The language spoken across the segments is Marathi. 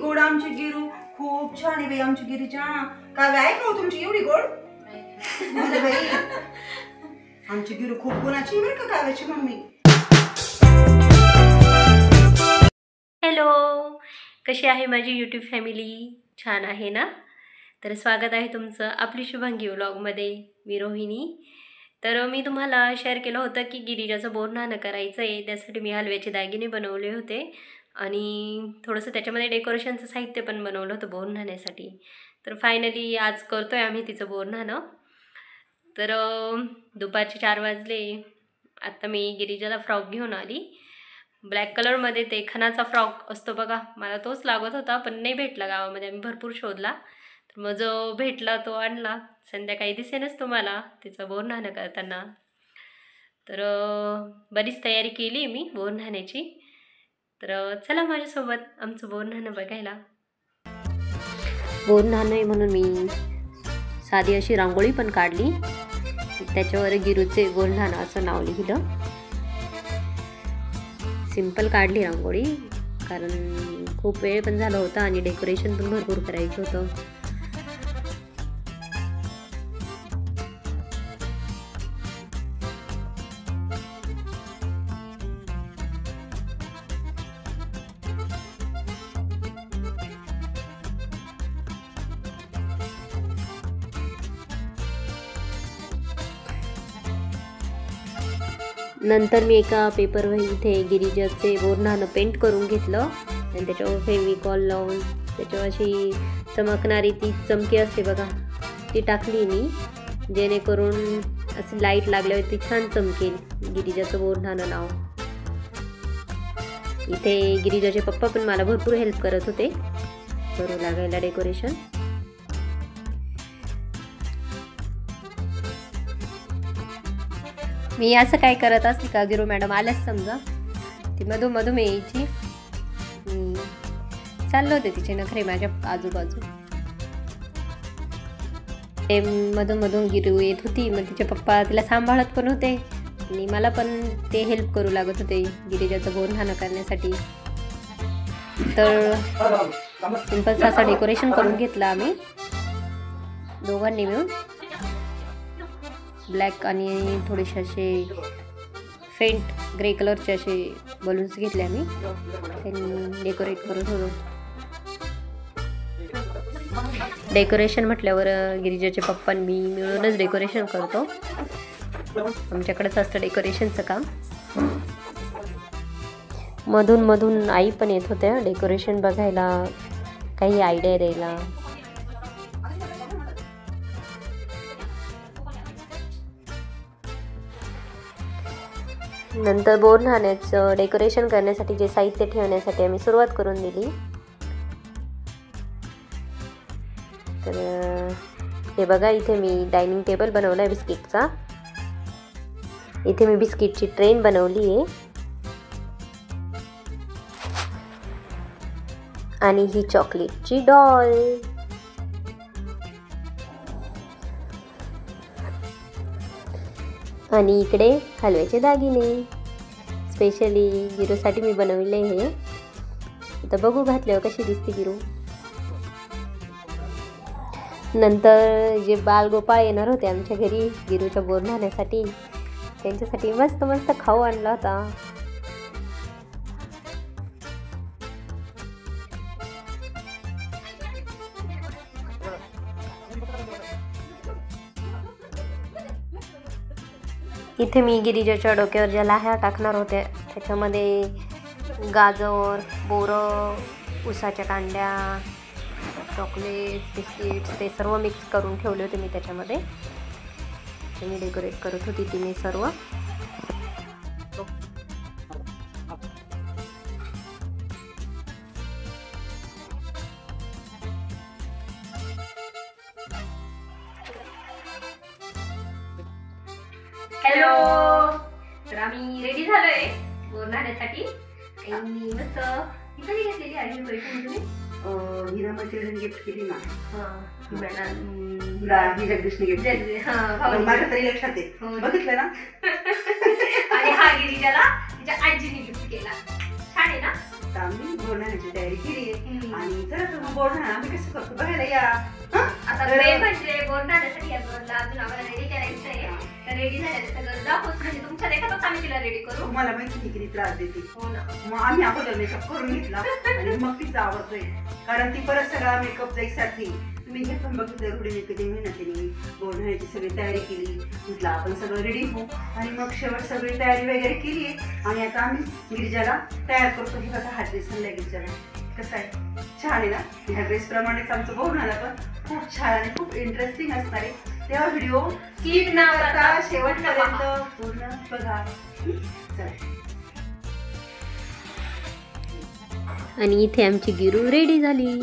गोड आमची गिरू, खूप छान आहे बाई आमची गिरीजा. काय आहे का तुमची एवढी गोड? बाई आमची गिरू खूप गुणाची बरं का काव्याची मम्मी. हॅलो, कशी आहे माझी यूट्यूब फॅमिली? छान आहे ना? तर स्वागत आहे तुमचं आपली शुभांगी व्लॉगमध्ये. मी रोहिणी. तर मी तुम्हाला शेअर केलं होतं की गिरिजाचं बोरन्हाण करायचं आहे. त्यासाठी मी हलव्याचे दागिने बनवले होते आणि थोडंसं त्याच्यामध्ये डेकोरेशनचं साहित्य पण बनवलं होतं बोरन्हाण्यासाठी. तर फायनली आज करतो आहे आम्ही तिचं बोरन्हाण. तर दुपारचे 4 वाजले. आत्ता मी गिरिजाला फ्रॉक घेऊन आली. ब्लॅक कलरमध्ये ते खणाचा फ्रॉक असतो बघा, मला तोच लागत होता पण नाही भेटला गावामध्ये. आम्ही भरपूर शोधला, तर मग जो भेटला तो आणला. संध्याकाळी दिसेनच तुम्हाला तिचं बोरन्हाण करताना. तर बरीच तयारी केली मी बोरन्हाण्याची. तर चला माझ्यासोबत आमचं बोरन्हाण बघायला. बोरन्हाण आहे म्हणून मी साधी अशी रांगोळी पण काढली. त्याच्यावर गिरूचे बोरन्हाण असं नाव लिहिलं. सिंपल काढली रांगोळी, कारण खूप वेळ पण झाला होता आणि डेकोरेशन पण भरपूर करायचं होतं. नंतर मी एका पेपरवर इथे गिरिजाचे बोरन्हाण पेंट करून घेतलं आणि त्याच्यावर फेविकॉल लावून त्याच्यावर अशी चमकणारी ती चमकी असते बघा, ती टाकली मी, जेणेकरून अशी लाईट लागल्यावर ती छान चमकेल गिरिजाचं बोरन्हाण नाव. इथे गिरिजाचे पप्पा पण मला भरपूर हेल्प करत होते करू लागायला डेकोरेशन. मी असं काय करत असली का गिरू मॅडम आल्याच समजा, ती मधून यायची. चाललं होते तिचे नखरे माझ्या आजूबाजू. ते मधून गिरू येत होती, मग तिचे पप्पा तिला सांभाळत पण होते आणि मला पण ते हेल्प करू लागत होते गिरिजाचं बोरन्हाण करण्यासाठी. तर सिंपलचं असं डेकोरेशन करून घेतलं आम्ही दोघांनी मिळून. ब्लॅक आणि थोडेसे असे फेंट ग्रे कलरचे असे बलून्स घेतले आम्ही, त्यांनी डेकोरेट करत होतो. डेकोरेशन म्हटल्यावर गिरिजाचे पप्पा मी मिळूनच डेकोरेशन करतो. आमच्याकडेच असतं डेकोरेशनचं काम. मधून आई पण येत होत्या डेकोरेशन बघायला, काही आयडिया द्यायला. नंतर बोरन्हाण्याचं डेकोरेशन करण्यासाठी जे साहित्य ठेवण्यासाठी आम्ही सुरुवात करून दिली. तर हे बघा, इथे मी डायनिंग टेबल बनवला आहे बिस्किटचा. इथे मी बिस्किटची ट्रेन बनवली आहे आणि ही चॉकलेटची डॉल. आणि इकडे हलव्याचे दागिने स्पेशली गिरूसाठी मी बनवले हे. आता बघू घातल्यावर कशी दिसते गिरू. नंतर जे बालगोपाळ येणार होते आमच्या घरी गिरूच्या बोरन्हाण्यासाठी, त्यांच्यासाठी मस्त खाऊ आणला होता. इथे मी गिरिजाच्या डोक्यावर ज्या लाह्या टाकणार होत्या त्याच्यामध्ये गाजर, बोरं, उसाच्या कांड्या, चॉकलेट, बिस्किट्स ते सर्व मिक्स करून ठेवले होते मी त्याच्यामध्ये. ते मी डेकोरेट करत होती तिने सर्व. हॅलो, तर आम्ही रेडी झालोय बोरन्हाण्यासाठी. आणि मस्त कधी घेतलेली आहे डेकोरेशन तुम्ही? हिरा मैत्रिणीने गिफ्ट केली ना. मॅडम जगदीशने गिफ्ट केली. माझ्या तरी लक्षात आहे, बघितलं ना. आणि हा गिरिजाला तिच्या आजीने गिफ्ट केला. छान आहे ना. आम्ही बोरन्हाण्याची तयारी केली आहे. आणि चला तुम्ही बोलणार आम्ही कसं करतो बघायला या. आता मेन म्हणजे बोलण्यासाठी या बोलला अजून आम्हाला रेडी करायचं आहे. तर रेडी झाल्याचं सगळं दाखवत म्हणजे तुमच्या देखतच आम्ही तिला रेडी करू. तुम्हाला माहिती नाही किती त्रास देते. हो ना. मग आम्ही अगोदर मेकअप करून घेतला आणि मग तिचा आवडतोय कारण ती परत सगळा मेकअप जायसाठी तुम्ही हे पण बघितलं रुडीने किती मेहनतीने बोलण्याची सगळी तयारी केली. म्हटलं आपण सगळं रेडी होऊ आणि मग शेवट सगळी तयारी वगैरे केली आहे आणि आता आम्ही गिरिजाला तयार करतो. हे बघा हा ड्रेस आणलाय गिरिजाला. कसा आहे? छान आहे ना. ह्या ड्रेसप्रमाणेच आमचं बोलणार पण खूप छान आणि खूप इंटरेस्टिंग असणार आहे. तेव्हा व्हिडिओ स्किप न करता शेवटपर्यंत पूर्ण बघा. चला. आणि इथे आमची गिरू रेडी झाली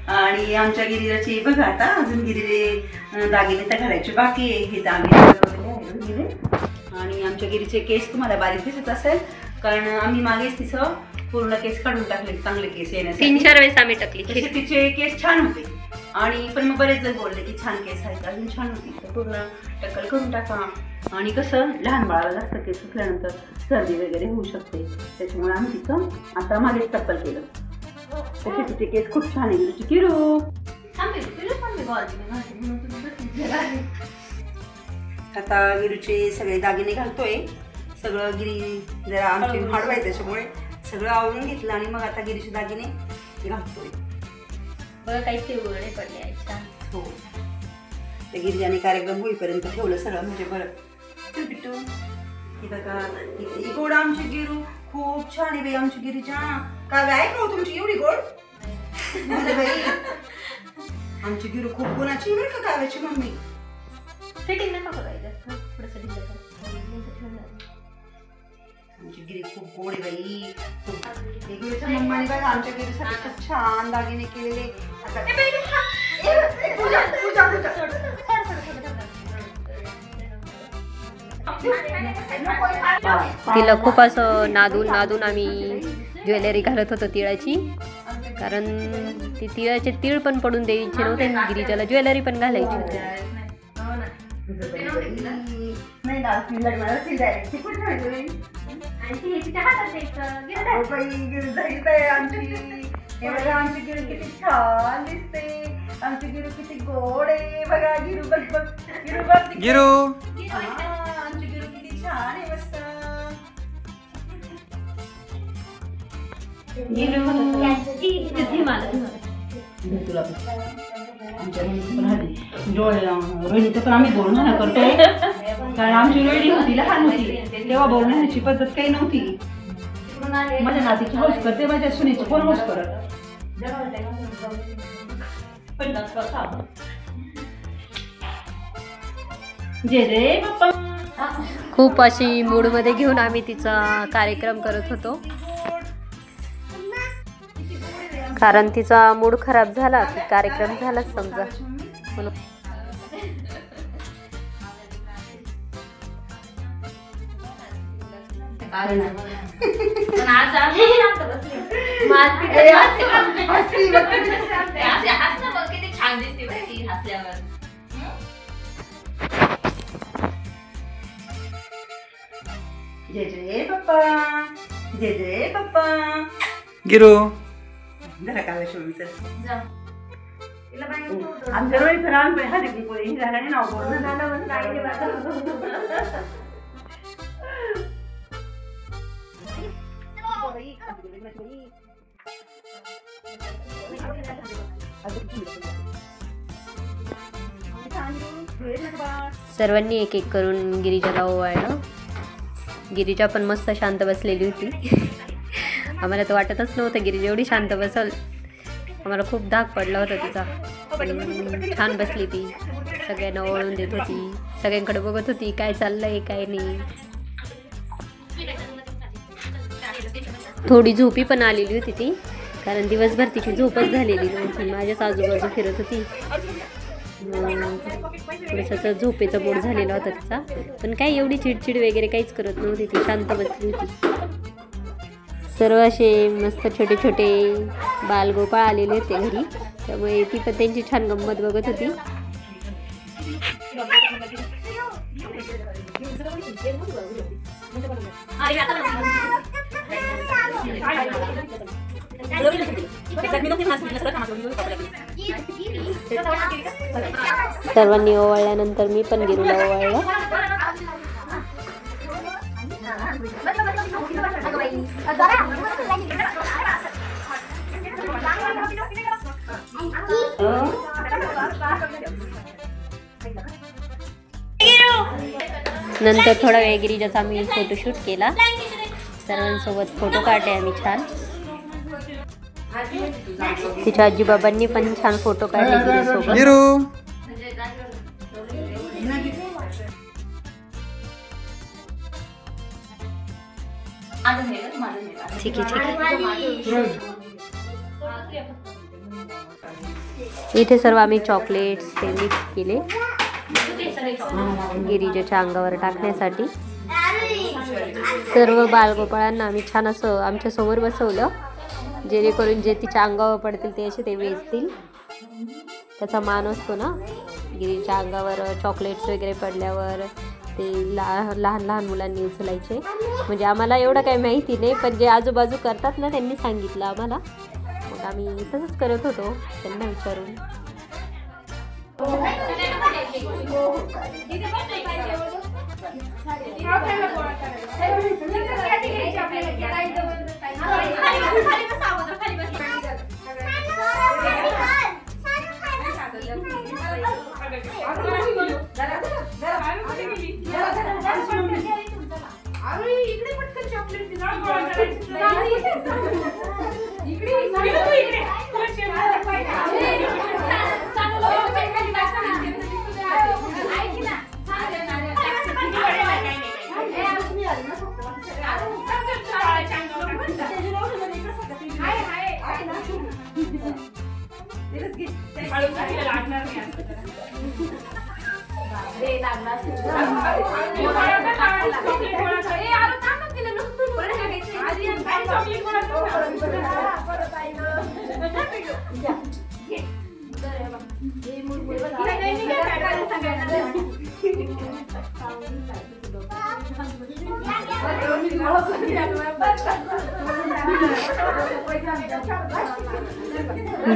आणि आमच्या गिरीची बघा आता अजून गिरीले दागिने तर घालायचे बाकी आहे. हे दागिने आणि आमच्या गिरीचे केस तुम्हाला बारीक दिसत असेल कारण आम्ही मागेच तिचं पूर्ण केस काढून टाकले. चांगले केस येण्यासाठी 3-4 वेळेस आम्ही टाकली. तिचे केस छान होते आणि पण मग बरेच जण बोलले की छान केस आहेत अजून छान होती तर पूर्ण टक्कल करून टाका. आणि कसं लहान बाळाला जास्त केस सुटल्यानंतर सर्दी वगैरे होऊ शकते त्याच्यामुळे आम्ही तिचं आता मागेच टक्कल केलं. तसे तिचे केस खूप छान आहे. किरू आता गिरूचे सगळे दागिने घालतोय. सगळं गिरी जरा आमची हाडव आहे त्याच्यामुळे सगळं आवरून घेतलं आणि मग आता गिरीचे दागिने घालतोय. बघा काही तिळगुळे पडले आहेत छान. हो ते गिरिजाने कार्यक्रम होईपर्यंत ठेवलं सगळं म्हणजे बरं. चल बिट्टू ही बघा ही गोड आमची गिरू खूप छान आहे बाई आमची गिरीजा. काय आहे का तुमची एवढी गोड? बाई आमची गिरू खूप गुणाची बरं का काव्याची मम्मी. फिटिंग नका करायचं थोडंसं ढिल्लं कर. आमची गिरी खूप गोड आहे बाई. गिरीच्या मम्माने बघा आमच्या गिरीसाठी खूप छान दागिने केलेले. तिला खूप असं नादून आम्ही ज्वेलरी घालत होतो तिळाची कारण ती तिळाचे तीळ पण पडून द्यायचे नव्हते आणि गिरिजाला ज्वेलरी पण घालायची होती. आमची गिरू किती छान दिसते. आमची गिरू किती गोड आहे बघा. गिरू बघ बघ गिरू बघ गिरू आमची गिरू किती छान आहे मस्त. तुला रोहिणीचं पण आम्ही बोलणं करतोय कारण आमची रोहिणी होती लहान होती तेव्हा बोलण्याची पद्धत काही नव्हती. माझ्या नातीची हौस करते माझ्या सुनेची कोण हौस करत. जय जय बाप्पा. खूप अशी मूडमध्ये घेऊन आम्ही तिचा कार्यक्रम करत होतो कारण तिचा मूड खराब झाला की कार्यक्रम झालाच समजा म्हणून. जय जय बाप्पा जय जय बाप्पा. गिरू जरा काव्या शिवून आमच्या रोहित लहानपणी हा देखील कोणी झाला नाही नाव बोलणं सर्वांनी एक एक करून गिरिजाला ओवाळलं. गिरिजा पण मस्त शांत बसलेली होती. आम्हाला तर वाटतच नव्हतं गिरिजा एवढी शांत बसल. आम्हाला खूप धाक पडला होता तिचा पण छान बसली ती. सगळ्यांना ओळून देत होती सगळ्यांकडे बघत होती काय चाललंय काय नाही. थोडी झोपी पण आलेली होती ती कारण दिवसभर तिची झोपच झालेली नव्हती. माझ्याच आजूबाजू फिरत होती. थोडंसं झोपेचा मूड झालेला होता तिचा पण काय एवढी चिडचिड वगैरे काहीच करत नव्हती ती. शांत बसली होती. सर्व असे मस्त छोटे छोटे बालगोपाळ आलेले होते घरी त्यामुळे ती पण त्यांची छान गंमत बघत होती. सर्वांनी ओवाळल्यानंतर मी पण गिरूला ओवाळलं. नंतर थोडा वेळ गिरिजाचा आम्ही फोटोशूट केला. सर्वांसोबत फोटो काढले आम्ही छान. तिच्या आजी बाबांनी पण छान फोटो काढले गिरीसोबत. ठीक आहे ठीक आहे. इथे सर्व आम्ही चॉकलेट्स ते मिक्स केले गिरिजाच्या अंगावर टाकण्यासाठी. सर्व बालगोपाळांना आम्ही छान असं आमच्या समोर बसवलं, जेणेकरून जे तिच्या अंगावर पडतील ते असे ते वेचतील. त्याचा मान असतो ना, गिरीच्या अंगावर चॉकलेट्स वगैरे पडल्यावर ते लहान लहान मुलांनी उचलायचे. म्हणजे आम्हाला एवढं काही माहिती नाही, पण जे आजूबाजू करतात ना त्यांनी सांगितलं आम्हाला, मग आम्ही तसंच करत होतो त्यांना विचारून.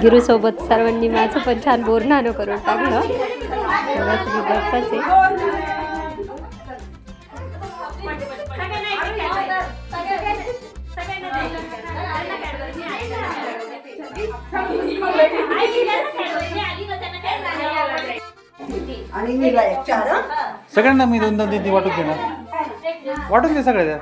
गिरू सोबत सर्वांनी माझं पण छान बोरनानं करून टाकलं. तुम्ही बघताच आहे. सगळ्यांना मी 2-2 दिदी वाटून देणार. वाटून दे सगळ्या.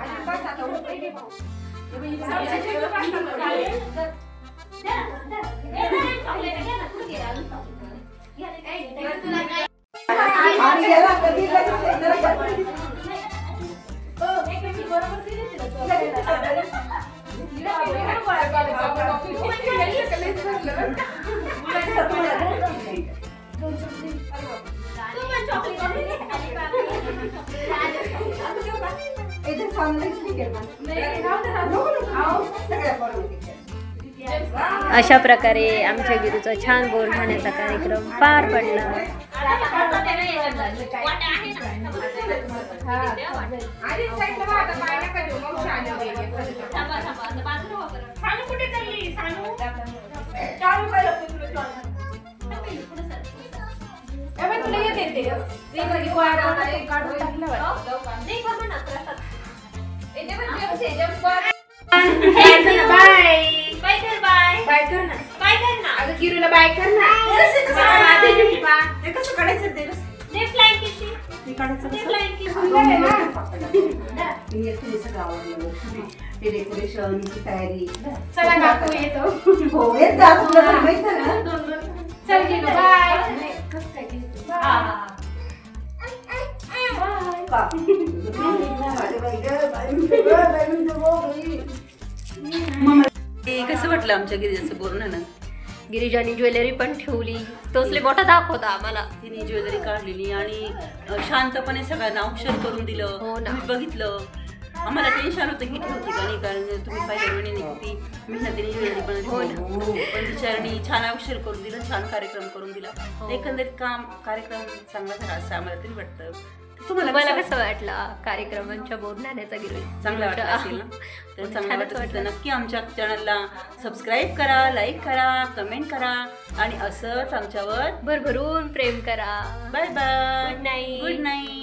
अशा प्रकारे आमच्या गिरूचा छान बोर खाण्याचा कार्यक्रम पार पडला. गिरूला बाय कर ना. कसं काढायचं ते डेकोरेशन तयारी. चला काकू येतो. हो येत जा. तुला माहिती ना. चल गिरू बाय. कसं वाटलं आमच्या गिरिजाचं बोलणं? गिरिजाने ज्वेलरी पण ठेवली. तोसले मोठा दाखवता आम्हाला. तिने ज्वेलरी काढलेली आणि शांतपणे सगळ्यांना औषध करून दिलं. हो ना. तुम्ही बघितलं. आम्हाला टेन्शन होतं ही ठेवती का नाही, कारण तुम्ही पहिल्या वेळी किती मेहनतीने ज्वेलरी बनवली, पण बिचारांनी छान औषध करून दिलं, छान कार्यक्रम करून दिला. एकंदरीत कार्यक्रम चांगला झाला असं आम्हाला तरी वाटतं. तुम्हाला मला कसं वाटलं कार्यक्रमांच्या बोरनाण्याचा चांगला वाटला असेल ना? तर चांगला छानच वाटत तर नक्की आमच्या चॅनलला सबस्क्राईब करा, लाईक करा, कमेंट करा आणि असंच आमच्यावर भरभरून प्रेम करा. Bye bye, good night. Good night.